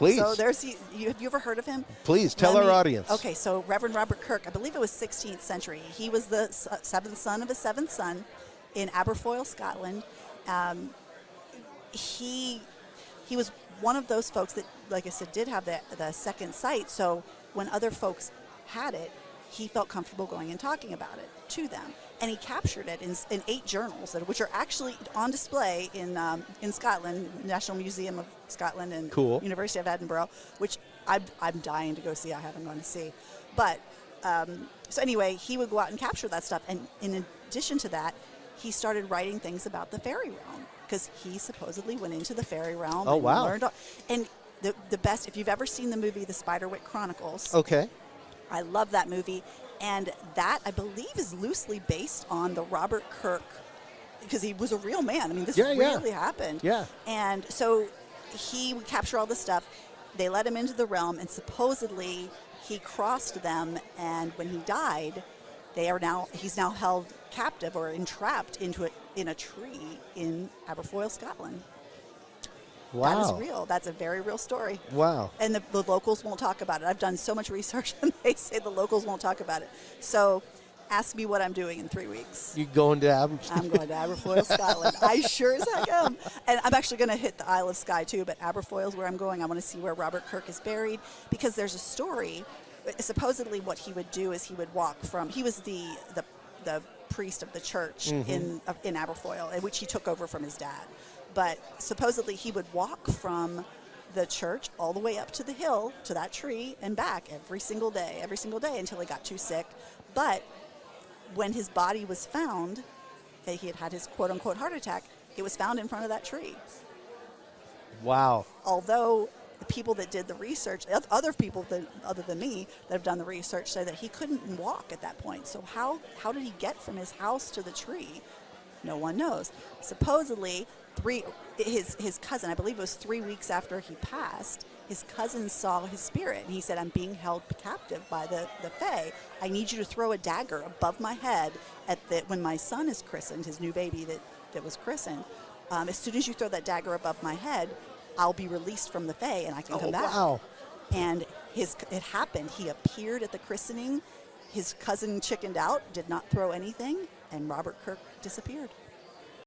Please. So have you ever heard of him? Please, tell our audience. Okay, so Reverend Robert Kirk, I believe it was 16th century. He was the seventh son of a seventh son in Aberfoyle, Scotland. He was one of those folks that, like I said, did have the second sight. So when other folks had it, he felt comfortable going and talking about it to them. And he captured it in 8 journals, which are actually on display in Scotland, National Museum of Scotland and University of Edinburgh, which I'm dying to go see. I haven't gone to see. But so anyway, he would go out and capture that stuff. And in addition to that, he started writing things about the fairy realm, because he supposedly went into the fairy realm and learned. And the best, if you've ever seen the movie The Spiderwick Chronicles. Okay. I love that movie. And that, I believe, is loosely based on the Robert Kirk, because he was a real man. I mean, this really happened. Yeah. And so he would capture all this stuff. They let him into the realm, and supposedly he crossed them. And when he died, he's now held captive or entrapped in a tree in Aberfoyle, Scotland. Wow. That is real. That's a very real story. Wow. And the locals won't talk about it. I've done so much research, and they say the locals won't talk about it. So ask me what I'm doing in 3 weeks. You going to I'm going to Aberfoyle, Scotland. I sure as heck am. And I'm actually going to hit the Isle of Skye, too, but Aberfoyle is where I'm going. I want to see where Robert Kirk is buried, because there's a story. Supposedly what he would do is he would walk from, he was the priest of the church in Aberfoyle, which he took over from his dad. But supposedly he would walk from the church all the way up to the hill, to that tree, and back every single day until he got too sick. But when his body was found, he had had his quote-unquote heart attack, it was found in front of that tree. Wow. Although the people that did the research, other people other than me that have done the research, say that he couldn't walk at that point. So how did he get from his house to the tree? No one knows. Supposedly, his cousin, I believe it was 3 weeks after he passed, his cousin saw his spirit, and he said, I'm being held captive by the Fae. I need you to throw a dagger above my head when my son is christened, his new baby that was christened. As soon as you throw that dagger above my head, I'll be released from the Fae, and I can come back. Wow. And it happened. He appeared at the christening. His cousin chickened out, did not throw anything, and Robert Kirk disappeared.